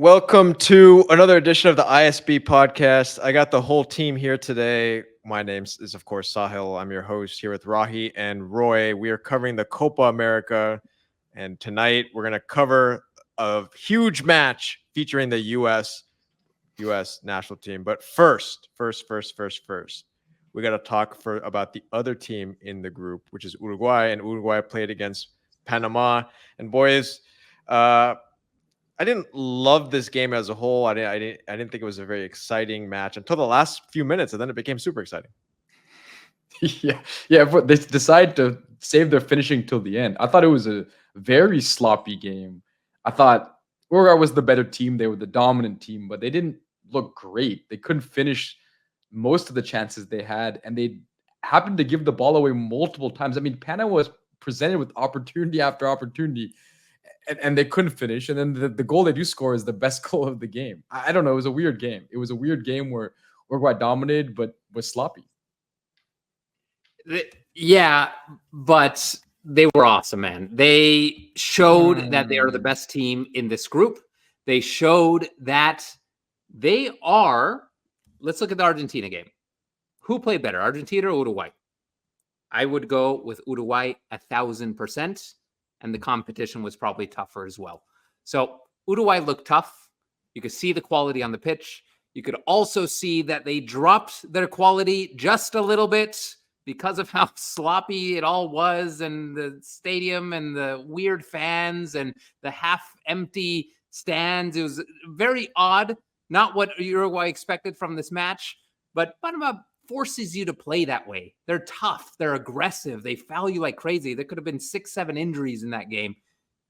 Welcome to another edition of the ISB podcast. I got the whole team here today. My name is, of course, Sahil. I'm your host here with Rahi and Roy. We are covering the Copa America. And tonight we're going to cover a huge match featuring the U.S. national team. But first, we got to talk about the other team in the group, which is Uruguay. And Uruguay played against Panama. And boys, I didn't love this game as a whole. I didn't think it was a very exciting match until the last few minutes, and then it became super exciting. Yeah. But they decided to save their finishing till the end. I thought it was a very sloppy game. I thought Uruguay was the better team. They were the dominant team, but they didn't look great. They couldn't finish most of the chances they had, and they happened to give the ball away multiple times. I mean, Panama was presented with opportunity after opportunity, and they couldn't finish. And then the goal they do score is the best goal of the game. I don't know. It was a weird game. It was a weird game where Uruguay dominated, but was sloppy. Yeah, but they were awesome, man. They showed that they are the best team in this group. They showed that they are. Let's look at the Argentina game. Who played better, Argentina or Uruguay? I would go with Uruguay 1,000%. And the competition was probably tougher as well. So Uruguay looked tough. You could see the quality on the pitch. You could also see that they dropped their quality just a little bit because of how sloppy it all was, and the stadium and the weird fans and the half-empty stands. It was very odd, not what Uruguay expected from this match, but Panama forces you to play that way. They're tough. They're aggressive. They foul you like crazy. There could have been 6-7 injuries in that game.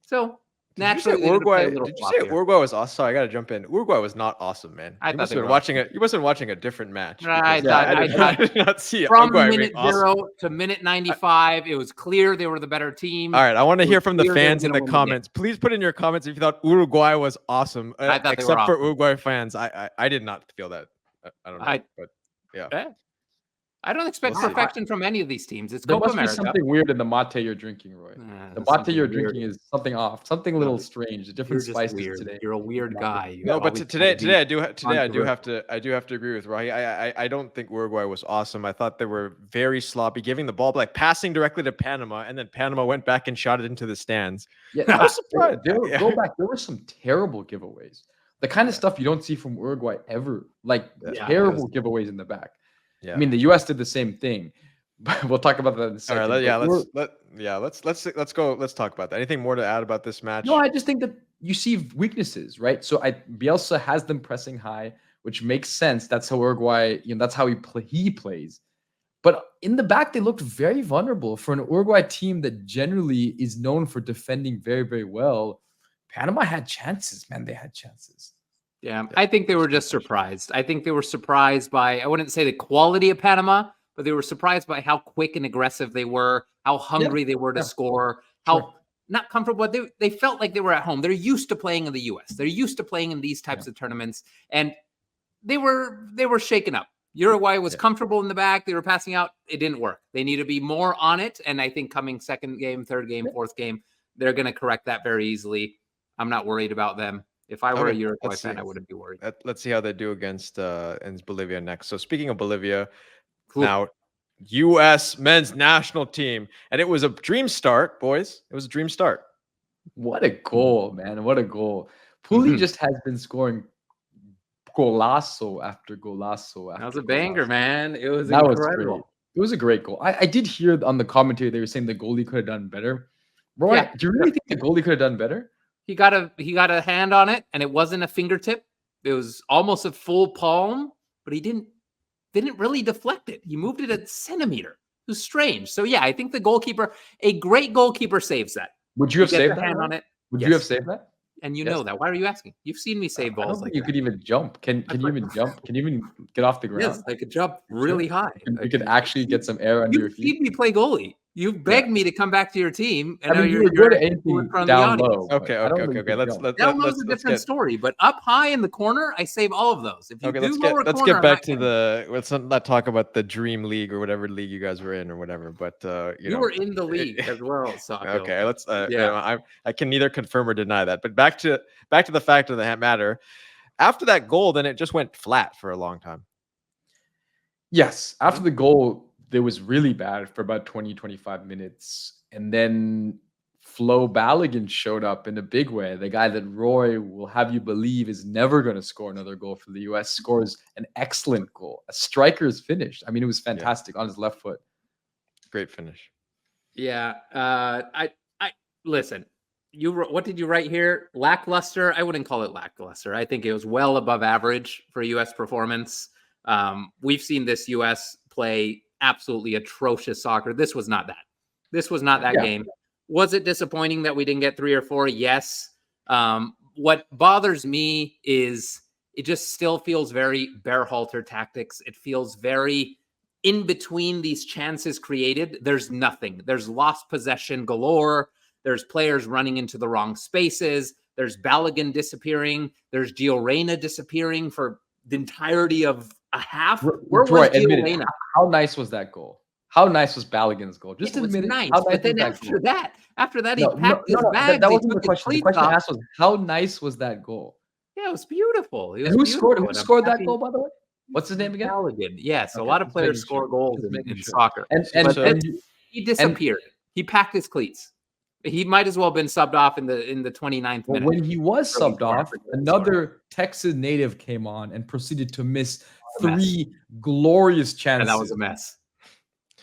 So naturally, did you say Uruguay was awesome? Sorry, I got to jump in. Uruguay was not awesome, man. You must have been watching a different match. I did not see it. From minute 0 to minute 95, it was clear they were the better team. All right, I want to hear from the fans in the comments. Please put in your comments if you thought Uruguay was awesome. Except for Uruguay fans, I did not feel that. I don't know, but yeah. I don't expect perfection from any of these teams. It's there Copa must America. be something weird in the mate you're drinking, Roy. The mate you're drinking is something off, something a little strange. A different spices today. You're a weird guy. No, but today I do have to agree with Rahi. I don't think Uruguay was awesome. I thought they were very sloppy, giving the ball, like passing directly to Panama, and then Panama went back and shot it into the stands. Yeah, I was surprised. Go back. There were some terrible giveaways. The kind of stuff you don't see from Uruguay ever. Like terrible giveaways in the back. Yeah. I mean, the U.S. did the same thing, but we'll talk about that in a second. All right, let's talk about that. Anything more to add about this match? No, I just think that you see weaknesses, right? So Bielsa has them pressing high, which makes sense. That's how Uruguay, that's how he plays. But in the back, they looked very vulnerable for an Uruguay team that generally is known for defending very, very well. Panama had chances, man. They had chances. Yeah, I think they were just surprised. I think they were surprised by, I wouldn't say the quality of Panama, but they were surprised by how quick and aggressive they were, how hungry they were to score, how not comfortable. They felt like they were at home. They're used to playing in the U.S. They're used to playing in these types of tournaments, and they were shaken up. Uruguay was comfortable in the back. They were passing out. It didn't work. They need to be more on it, and I think coming second game, third game, fourth game, they're going to correct that very easily. I'm not worried about them. If I were a Uruguay fan, I wouldn't be worried. Let's see how they do against Bolivia next. So speaking of Bolivia, now U.S. men's national team, and it was a dream start, boys. It was a dream start. What a goal, man! What a goal! Puli just has been scoring golazo after golazo. That was a banger, man. It was incredible. It was a great goal. I did hear on the commentary they were saying the goalie could have done better. Roy, do you really think the goalie could have done better? He got a hand on it, and it wasn't a fingertip. It was almost a full palm, but he didn't really deflect it. He moved it a centimeter. It was strange. So yeah, I think a great goalkeeper saves that. Would you have saved that? Hand on it. Would you have saved that? And you know that. Why are you asking? You've seen me save balls. You could even jump. Can you even jump? Can you even get off the ground? Yes, I could jump really high. You could actually get some air under your feet. You've seen me play goalie. You begged me to come back to your team, and I now mean, you you're were good at in anything front of the down audience. low. Okay, I don't okay, think okay. you Let's jump. let, Down let, low's let's a let's different get story, but up high in the corner, I save all of those. If you okay. do lower Let's corner, get I'm back not to kidding. the. Let's not talk about the dream league or whatever league you guys were in or whatever. But You were in the league as well, Sahil. Okay, let's. Yeah. I can neither confirm or deny that. But back to the fact of the matter. After that goal, then it just went flat for a long time. Yes, after the goal, it was really bad for about 20, 25 minutes. And then Flo Balogun showed up in a big way. The guy that Roy will have you believe is never going to score another goal for the US scores an excellent goal. A striker's finish. I mean, it was fantastic on his left foot. Great finish. Yeah. I listen. What did you write here? Lackluster. I wouldn't call it lackluster. I think it was well above average for U.S. performance. We've seen this U.S. play absolutely atrocious soccer. This was not that. This was not that game. Was it disappointing that we didn't get 3 or 4? Yes. What bothers me is it just still feels very Berhalter tactics. It feels very in between these chances created. There's nothing. There's lost possession galore. There's players running into the wrong spaces. There's Balogun disappearing. There's Gio Reyna disappearing for the entirety of a half. Where was Gio Reyna? How nice was that goal? How nice was Balogun's goal? Just admit it. Nice. How nice but then after that, he packed his bags. That wasn't the question. The question I asked was, how nice was that goal? Yeah, it was beautiful. Who scored that goal, by the way? What's his name again? Balogun. Yes, a lot of players score goals in soccer. And he disappeared. He packed his cleats. He might as well have been subbed off in the 29th minute. When he was subbed off, another Texas native came on and proceeded to miss 3 glorious chances. And that was a mess.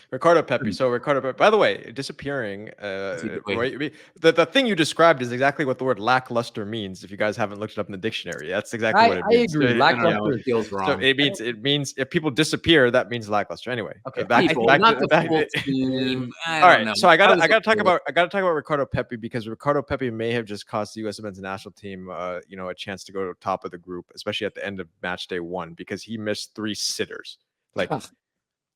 Ricardo Pepi. So Ricardo Pepi, by the way, disappearing. The thing you described is exactly what the word lackluster means. If you guys haven't looked it up in the dictionary, that's exactly what it means. I agree. Lackluster feels wrong. So it means if people disappear, that means lackluster. Anyway, okay. Back to the full team. All right. So I gotta talk about Ricardo Pepi, because Ricardo Pepi may have just cost the U.S. men's national team, a chance to go to the top of the group, especially at the end of match day 1, because he missed 3 sitters.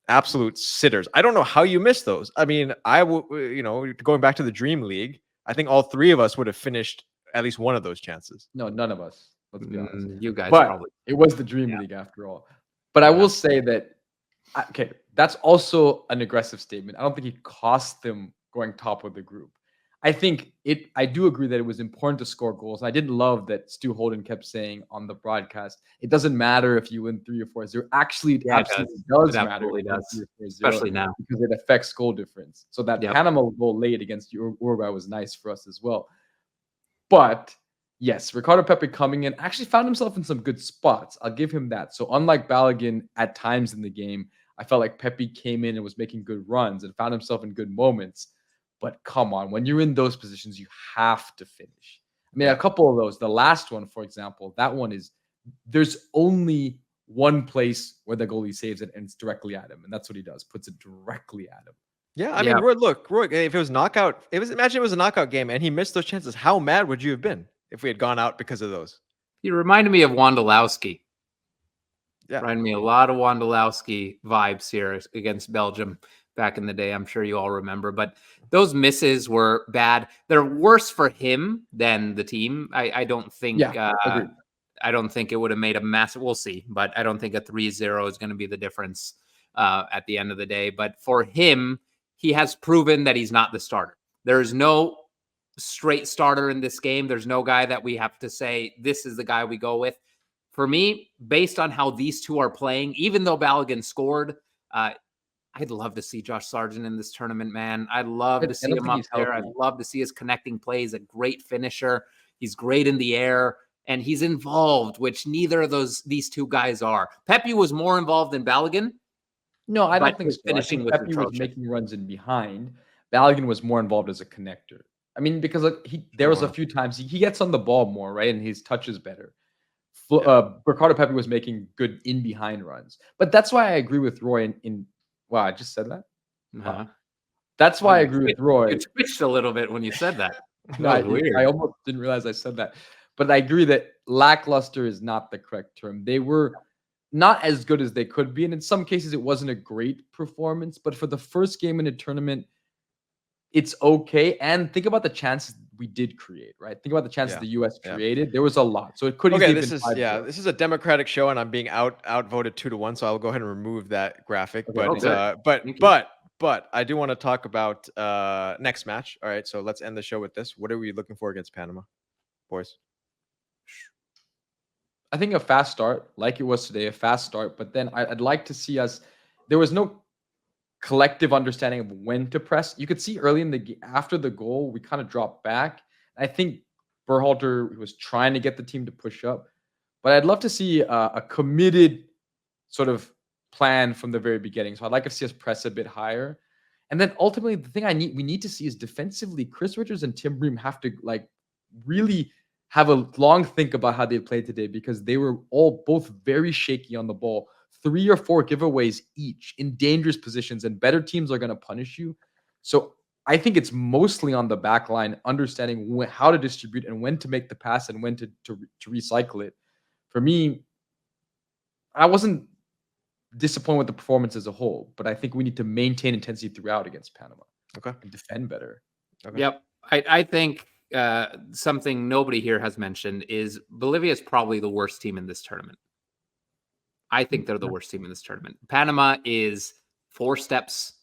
Absolute sitters. I don't know how you missed those. I mean, going back to the Dream League, I think all 3 of us would have finished at least one of those chances. No, none of us. Let's be honest. You guys, but probably. It was the Dream League after all. But I will say that, okay, that's also an aggressive statement. I don't think he cost them going top of the group. I do agree that it was important to score goals. I didn't love that Stu Holden kept saying on the broadcast, it doesn't matter if you win 3 or 4-0. Actually, it absolutely does matter. It does. Especially now. Because it affects goal difference. So that Panama goal late against Uruguay was nice for us as well. But yes, Ricardo Pepi coming in actually found himself in some good spots. I'll give him that. So unlike Balogun at times in the game, I felt like Pepi came in and was making good runs and found himself in good moments. But come on, when you're in those positions, you have to finish. I mean, a couple of those. The last one, for example, that one is, there's only one place where the goalie saves it, and it's directly at him. And that's what he does, puts it directly at him. Yeah, I mean, Roy, if it was knockout, imagine it was a knockout game and he missed those chances. How mad would you have been if we had gone out because of those? He reminded me of Wondolowski. Yeah. Reminded me a lot of Wondolowski vibes here against Belgium back in the day. I'm sure you all remember, but those misses were bad. They're worse for him than the team. I don't think. I don't think it would have made a massive. We'll see, but I don't think a 3-0 is going to be the difference at the end of the day. But for him, he has proven that he's not the starter. There is no straight starter in this game. There's no guy that we have to say this is the guy we go with. For me, based on how these two are playing, even though Balogun scored, I'd love to see Josh Sargent in this tournament, man. I'd love to see him up there. I'd love to see his connecting play. He's a great finisher. He's great in the air, and he's involved, which neither of these 2 guys are. Pepi was more involved than Balogun. No, I don't think so. Finishing with Pepi was making runs in behind. Balogun was more involved as a connector. I mean, because there was a few times he gets on the ball more, right, and his touch is better. Ricardo Pepi was making good in behind runs, but that's why I agree with Roy Wow, I just said that? Uh-huh. That's why I agree with Roy. You twitched a little bit when you said that. I almost didn't realize I said that. But I agree that lackluster is not the correct term. They were not as good as they could be. And in some cases, it wasn't a great performance. But for the first game in a tournament, it's okay. And think about the chances we did create, right? Think about the chances Yeah. the US Yeah. created. There was a lot. So it could Okay, easily this have is been 5-0. this is a democratic show, and I'm being outvoted 2-1. So I'll go ahead and remove that graphic. Okay, But good. Thank you. but I do want to talk about next match. All right, so let's end the show with this. What are we looking for against Panama, boys? I think a fast start, like it was today, a fast start. But then I'd like to see us. There was no collective understanding of when to press. You could see early in the game, after the goal, we kind of dropped back. I think Berhalter was trying to get the team to push up, but I'd love to see a committed sort of plan from the very beginning. So I'd like to see us press a bit higher. And then ultimately, the thing we need to see is defensively, Chris Richards and Tim Bream have to like really have a long think about how they played today, because they were both very shaky on the ball. 3 or 4 giveaways each in dangerous positions, and better teams are going to punish you. So I think it's mostly on the back line, understanding how to distribute and when to make the pass and when to recycle it. For me, I wasn't disappointed with the performance as a whole, but I think we need to maintain intensity throughout against Panama. Okay. And defend better. Okay. Yep. I think something nobody here has mentioned is Bolivia is probably the worst team in this tournament. I think they're the worst team in this tournament. Panama is 4 steps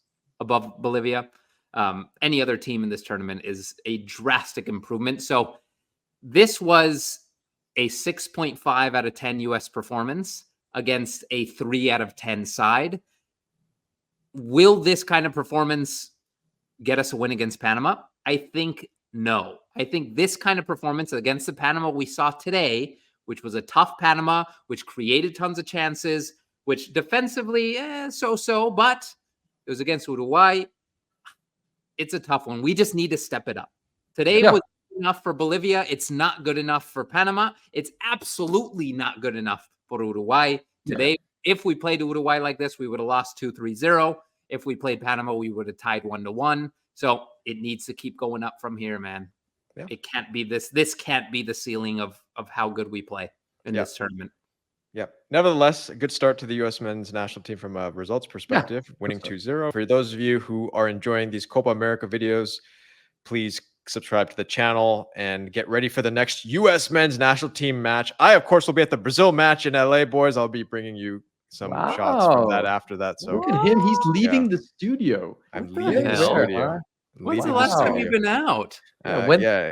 above Bolivia. Any other team in this tournament is a drastic improvement. So this was a 6.5 out of 10 US performance against a 3 out of 10 side. Will this kind of performance get us a win against Panama? I think no. I think this kind of performance against the Panama we saw today, which was a tough Panama, which created tons of chances, which defensively, so-so, but it was against Uruguay. It's a tough one. We just need to step it up. Today was enough for Bolivia. It's not good enough for Panama. It's absolutely not good enough for Uruguay. Today, if we played Uruguay like this, we would have lost 2-3-0. If we played Panama, we would have tied 1-1. So it needs to keep going up from here, man. Yeah. It can't be this. This can't be the ceiling of how good we play in this tournament. Yeah. Nevertheless, a good start to the U.S. men's national team from a results perspective, winning 2-0. For those of you who are enjoying these Copa America videos, please subscribe to the channel and get ready for the next U.S. men's national team match. I, of course, will be at the Brazil match in L.A., boys. I'll be bringing you some shots from that after that. So look at him. He's leaving the studio. I'm leaving the studio. When's the last time you've been out? Yeah,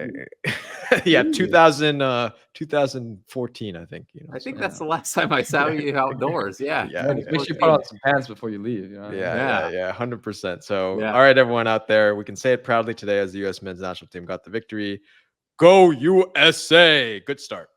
2014, I think. I think that's the last time I saw you outdoors. Yeah. Make sure you put on some pants before you leave. Yeah, 100%. So, all right, everyone out there, we can say it proudly today as the U.S. men's national team got the victory. Go USA! Good start.